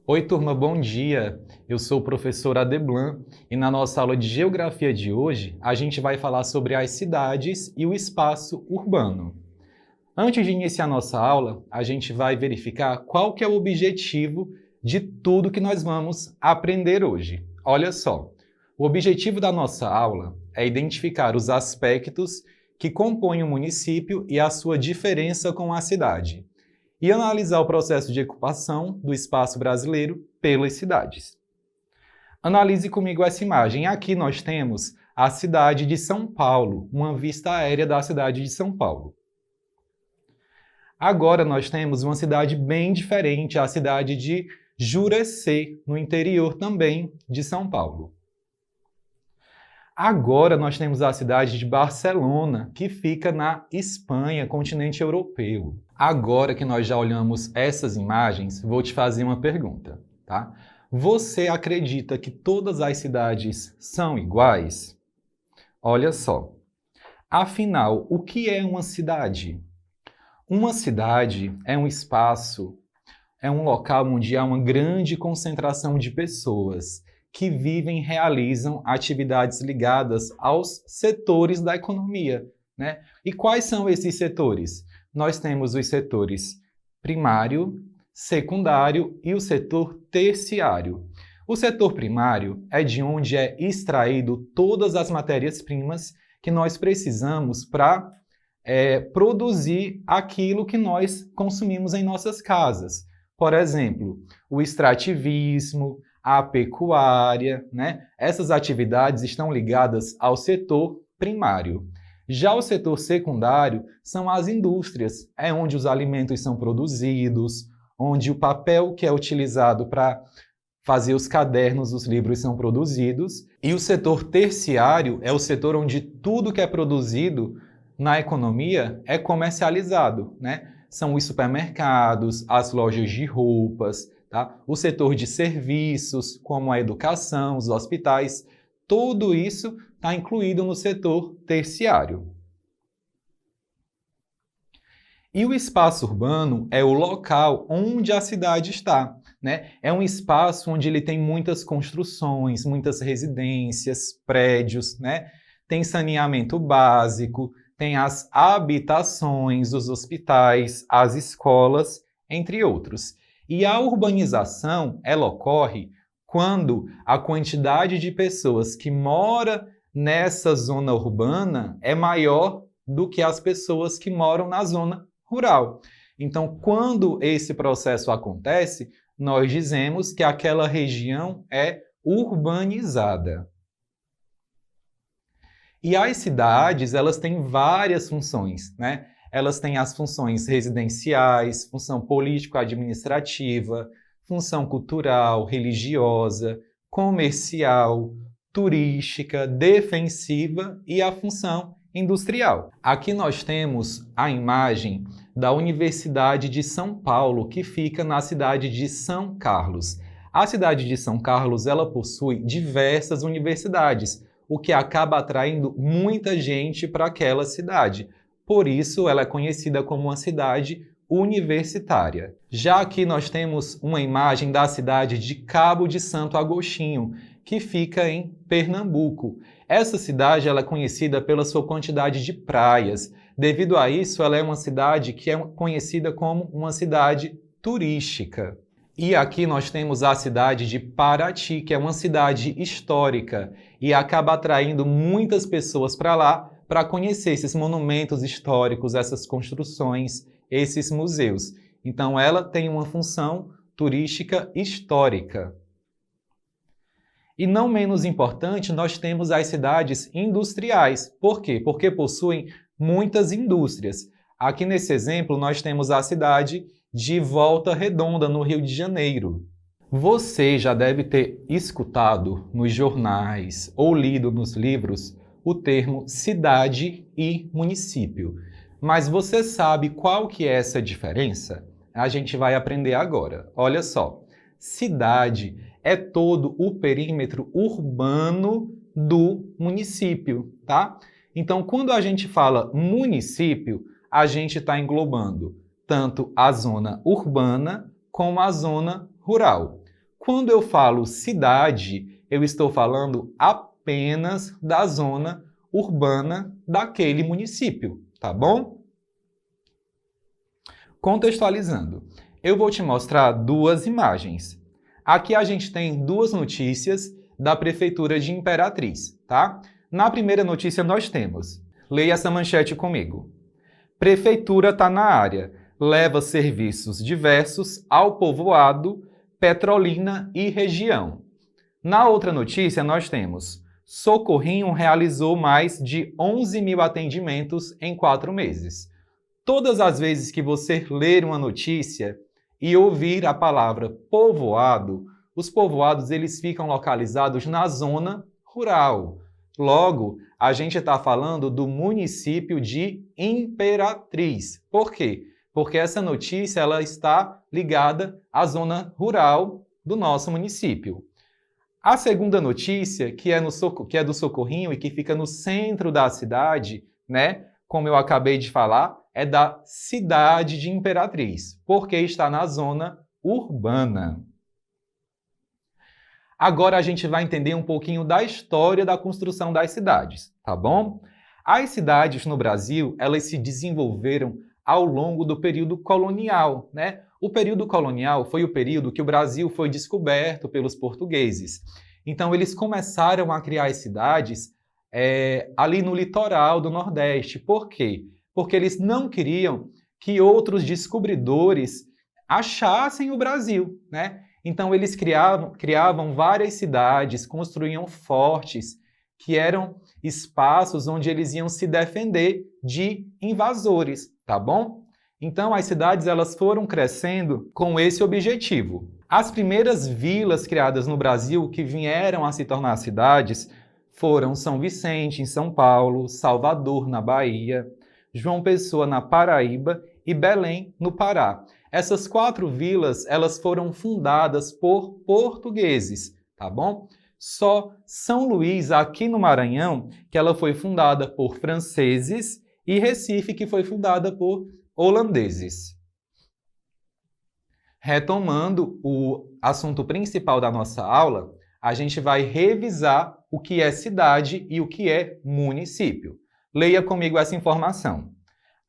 Oi, turma, bom dia. Eu sou o professor Adeblan e na nossa aula de Geografia de hoje a gente vai falar sobre as cidades e o espaço urbano. Antes de iniciar nossa aula, a gente vai verificar qual que é o objetivo de tudo que nós vamos aprender hoje. Olha só, o objetivo da nossa aula é identificar os aspectos que compõem o município e a sua diferença com a cidade, e analisar o processo de ocupação do espaço brasileiro pelas cidades. Analise comigo essa imagem. Aqui nós temos a cidade de São Paulo, uma vista aérea da cidade de São Paulo. Agora nós temos uma cidade bem diferente, a cidade de Jurecê, no interior também de São Paulo. Agora nós temos a cidade de Barcelona, que fica na Espanha, continente europeu. Agora que nós já olhamos essas imagens, vou te fazer uma pergunta, tá? Você acredita que todas as cidades são iguais? Olha só. Afinal, o que é uma cidade? Uma cidade é um espaço, é um local onde há uma grande concentração de pessoas que vivem e realizam atividades ligadas aos setores da economia, né? E quais são esses setores? Nós temos os setores primário, secundário e o setor terciário. O setor primário é de onde é extraído todas as matérias-primas que nós precisamos para produzir aquilo que nós consumimos em nossas casas. Por exemplo, o extrativismo, a pecuária, né? Essas atividades estão ligadas ao setor primário. Já o setor secundário são as indústrias, é onde os alimentos são produzidos, onde o papel que é utilizado para fazer os cadernos, os livros são produzidos. E o setor terciário é o setor onde tudo que é produzido na economia é comercializado, né? São os supermercados, as lojas de roupas, tá? O setor de serviços, como a educação, os hospitais, tudo isso está incluído no setor terciário. E o espaço urbano é o local onde a cidade está, né? É um espaço onde ele tem muitas construções, muitas residências, prédios, né? Tem saneamento básico, tem as habitações, os hospitais, as escolas, entre outros. E a urbanização, ela ocorre quando a quantidade de pessoas que mora nessa zona urbana é maior do que as pessoas que moram na zona rural. Então, quando esse processo acontece, nós dizemos que aquela região é urbanizada. E as cidades, elas têm várias funções, né? Elas têm as funções residenciais, função político-administrativa, função cultural, religiosa, comercial, turística, defensiva e a função industrial. Aqui nós temos a imagem da Universidade de São Paulo, que fica na cidade de São Carlos. A cidade de São Carlos, ela possui diversas universidades, o que acaba atraindo muita gente para aquela cidade. Por isso, ela é conhecida como uma cidade universitária. Já aqui nós temos uma imagem da cidade de Cabo de Santo Agostinho, que fica em Pernambuco. Essa cidade ela é conhecida pela sua quantidade de praias. Devido a isso, ela é uma cidade que é conhecida como uma cidade turística. E aqui nós temos a cidade de Paraty, que é uma cidade histórica e acaba atraindo muitas pessoas para lá para conhecer esses monumentos históricos, essas construções, esses museus. Então, ela tem uma função turística histórica. E não menos importante, nós temos as cidades industriais. Por quê? Porque possuem muitas indústrias. Aqui nesse exemplo, nós temos a cidade de Volta Redonda, no Rio de Janeiro. Você já deve ter escutado nos jornais ou lido nos livros o termo cidade e município. Mas você sabe qual que é essa diferença? A gente vai aprender agora. Olha só, cidade é todo o perímetro urbano do município, tá? Então, quando a gente fala município, a gente está englobando tanto a zona urbana como a zona rural. Quando eu falo cidade, eu estou falando apenas da zona urbana daquele município, tá bom? Contextualizando, eu vou te mostrar duas imagens. Aqui a gente tem duas notícias da Prefeitura de Imperatriz, tá? Na primeira notícia nós temos, leia essa manchete comigo. Prefeitura está na área, leva serviços diversos ao povoado, Petrolina e região. Na outra notícia nós temos, Socorrinho realizou mais de 11 mil atendimentos em 4 meses. Todas as vezes que você ler uma notícia e ouvir a palavra povoado, os povoados eles ficam localizados na zona rural. Logo, a gente está falando do município de Imperatriz. Por quê? Porque essa notícia ela está ligada à zona rural do nosso município. A segunda notícia, que é do Socorrinho e que fica no centro da cidade, né? Como eu acabei de falar, é da cidade de Imperatriz, porque está na zona urbana. Agora a gente vai entender um pouquinho da história da construção das cidades, tá bom? As cidades no Brasil, elas se desenvolveram ao longo do período colonial, né? O período colonial foi o período que o Brasil foi descoberto pelos portugueses. Então eles começaram a criar as cidades ali no litoral do Nordeste. Por quê? Porque eles não queriam que outros descobridores achassem o Brasil, né? Então eles criavam várias cidades, construíam fortes, que eram espaços onde eles iam se defender de invasores, tá bom? Então as cidades elas foram crescendo com esse objetivo. As primeiras vilas criadas no Brasil que vieram a se tornar cidades foram São Vicente, em São Paulo, Salvador, na Bahia, João Pessoa, na Paraíba e Belém, no Pará. Essas 4 vilas, elas foram fundadas por portugueses, tá bom? Só São Luís, aqui no Maranhão, que ela foi fundada por franceses, e Recife, que foi fundada por holandeses. Retomando o assunto principal da nossa aula, a gente vai revisar o que é cidade e o que é município. Leia comigo essa informação.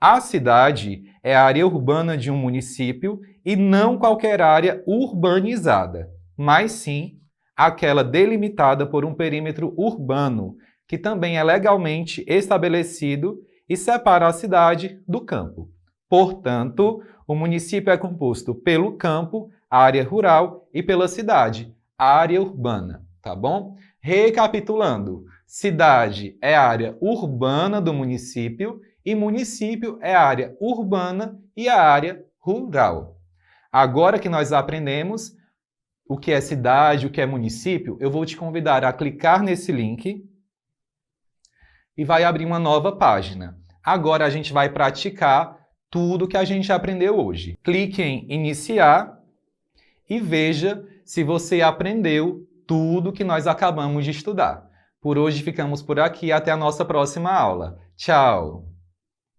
A cidade é a área urbana de um município e não qualquer área urbanizada, mas sim aquela delimitada por um perímetro urbano, que também é legalmente estabelecido e separa a cidade do campo. Portanto, o município é composto pelo campo, a área rural, e pela cidade, a área urbana, tá bom? Recapitulando, cidade é a área urbana do município e município é a área urbana e a área rural. Agora que nós aprendemos o que é cidade, o que é município, eu vou te convidar a clicar nesse link e vai abrir uma nova página. Agora a gente vai praticar tudo que a gente aprendeu hoje. Clique em iniciar e veja se você aprendeu tudo que nós acabamos de estudar. Por hoje ficamos por aqui, até a nossa próxima aula. Tchau!